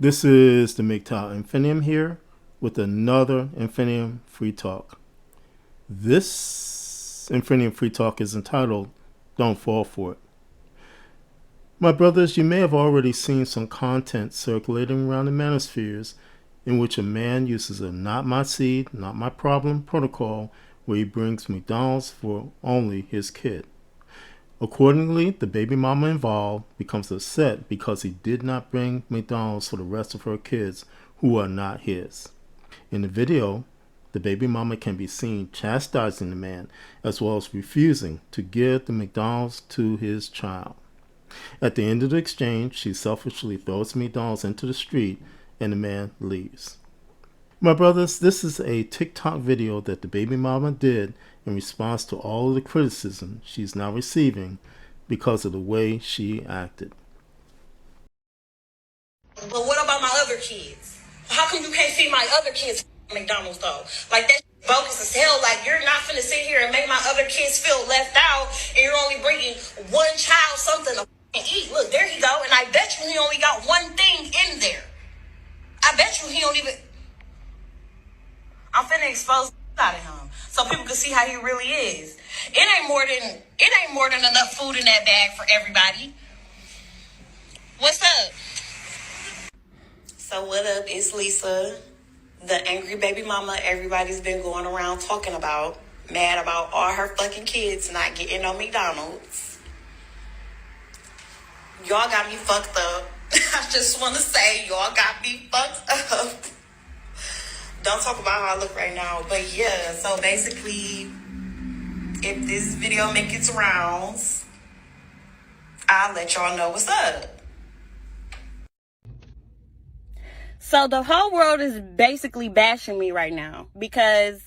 This is the MGTOW Infinium here with another Infinium Free Talk. This Infinium Free Talk is entitled Don't Fall For It. My brothers, you may have already seen some content circulating around the manospheres in which a man uses a not my seed, not my problem protocol where he brings McDonald's for only his kid. Accordingly, the baby mama involved becomes upset because he did not bring McDonald's for the rest of her kids who are not his. In the video, the baby mama can be seen chastising the man as well as refusing to give the McDonald's to his child. At the end of the exchange, she selfishly throws McDonald's into the street and the man leaves. My brothers, this is a TikTok video that the baby mama did in response to all of the criticism she's now receiving because of the way she acted. But what about my other kids? How come you can't feed my other kids McDonald's though? Like that's bogus as hell. Like you're not finna sit here and make my other kids feel left out and you're only bringing one child something to eat. Look, there you go. And I bet you he only got one thing in there. I bet you he don't even... I'm finna expose out of him so people can see how he really is. It ain't more than enough food in that bag for everybody. What's up? So what up? It's Lisa, the angry baby mama everybody's been going around talking about, mad about all her fucking kids not getting no McDonald's. Y'all got me fucked up. I just want to say y'all got me fucked up. Don't talk about how I look right now. But yeah, so basically, if this video makes its rounds, I'll let y'all know what's up. So the whole world is basically bashing me right now because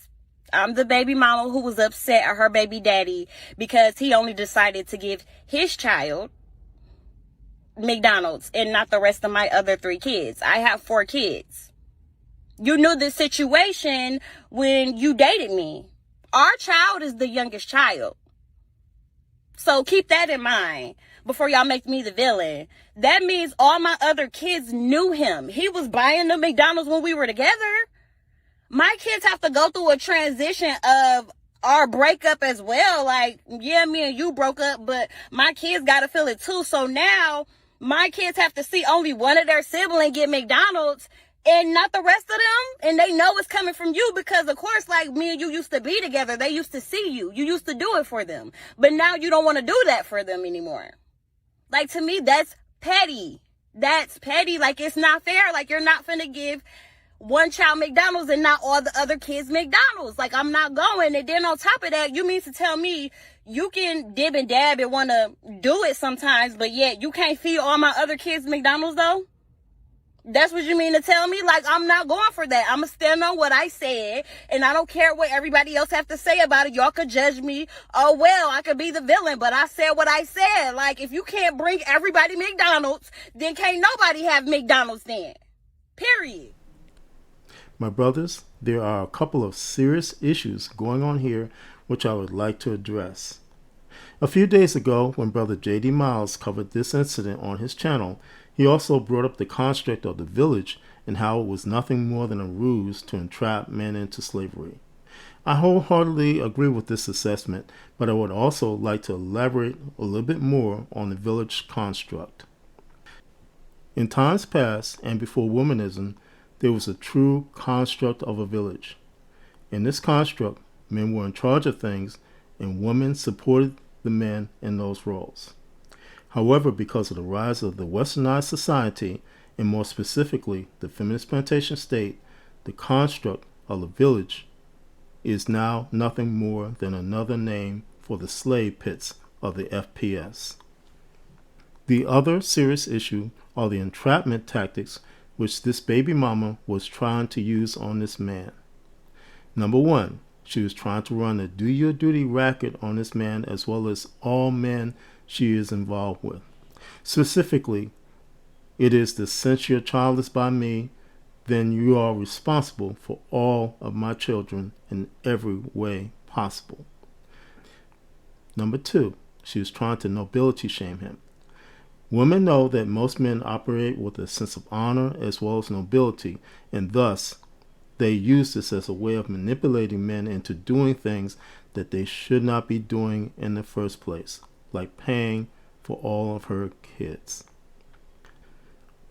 I'm the baby mama who was upset at her baby daddy because he only decided to give his child McDonald's and not the rest of my other 3 kids. I have 4 kids. You knew this situation when you dated me. Our child is the youngest child. So keep that in mind before y'all make me the villain. That means all my other kids knew him. He was buying the McDonald's when we were together. My kids have to go through a transition of our breakup as well. Like, yeah, me and you broke up, but my kids got to feel it too. So now my kids have to see only one of their siblings get McDonald's and not the rest of them. And they know it's coming from you because, of course, like me and you used to be together. They used to see you. You used to do it for them. But now you don't want to do that for them anymore. Like, to me, that's petty. That's petty. Like, it's not fair. Like, you're not finna give one child McDonald's and not all the other kids McDonald's. Like, I'm not going. And then on top of that, you mean to tell me you can dib and dab and want to do it sometimes, but yet you can't feed all my other kids McDonald's, though? That's what you mean to tell me? Like, I'm not going for that. I'm going to stand on what I said, and I don't care what everybody else have to say about it. Y'all could judge me. Oh, well, I could be the villain, but I said what I said. Like, if you can't bring everybody McDonald's, then can't nobody have McDonald's then. Period. My brothers, there are a couple of serious issues going on here which I would like to address. A few days ago, when Brother J.D. Miles covered this incident on his channel, he also brought up the construct of the village and how it was nothing more than a ruse to entrap men into slavery. I wholeheartedly agree with this assessment, but I would also like to elaborate a little bit more on the village construct. In times past and before womanism, there was a true construct of a village. In this construct, men were in charge of things and women supported the men in those roles. However, because of the rise of the westernized society, and more specifically the feminist plantation state, the construct of the village is now nothing more than another name for the slave pits of the FPS. The other serious issue are the entrapment tactics which this baby mama was trying to use on this man. Number 1, she was trying to run a do your duty racket on this man as well as all men she is involved with. Specifically, it is the since your child is by me, then you are responsible for all of my children in every way possible. Number 2, she was trying to nobility shame him. Women know that most men operate with a sense of honor as well as nobility, and thus they use this as a way of manipulating men into doing things that they should not be doing in the first place, like paying for all of her kids.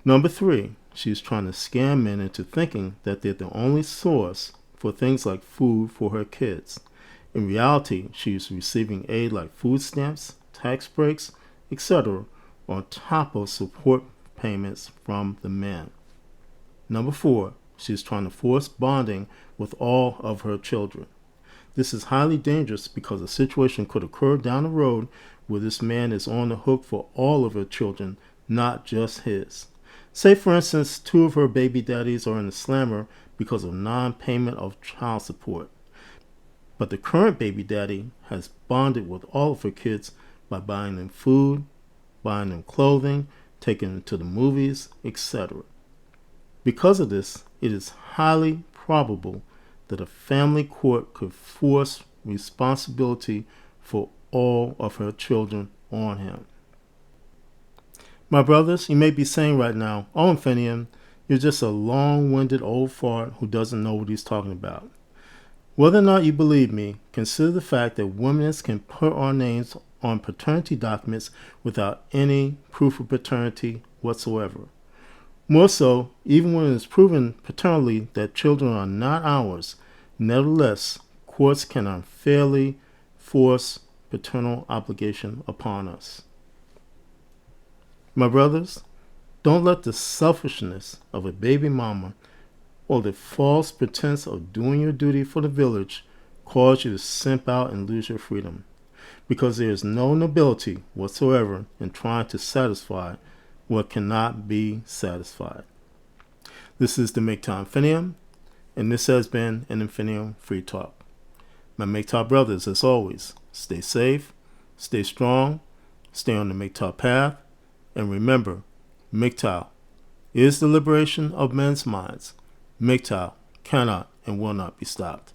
Number 3, she's trying to scam men into thinking that they're the only source for things like food for her kids. In reality, she's receiving aid like food stamps, tax breaks, etc., on top of support payments from the men. Number 4, she's trying to force bonding with all of her children. This is highly dangerous because a situation could occur down the road where this man is on the hook for all of her children, not just his. Say, for instance, 2 of her baby daddies are in the slammer because of non-payment of child support. But the current baby daddy has bonded with all of her kids by buying them food, buying them clothing, taking them to the movies, etc. Because of this, it is highly probable that a family court could force responsibility for all of her children on him. My brothers, you may be saying right now, "Oh, Infinium, you're just a long-winded old fart who doesn't know what he's talking about." Whether or not you believe me, consider the fact that women can put our names on paternity documents without any proof of paternity whatsoever. More so, even when it is proven paternally that children are not ours, nevertheless, courts can unfairly force paternal obligation upon us. My brothers, don't let the selfishness of a baby mama or the false pretense of doing your duty for the village cause you to simp out and lose your freedom, because there is no nobility whatsoever in trying to satisfy what cannot be satisfied. This is the MGTOW Infinium, and this has been an Infinium Free Talk. My MGTOW brothers, as always, stay safe, stay strong, stay on the MGTOW path, and remember, MGTOW is the liberation of men's minds. MGTOW cannot and will not be stopped.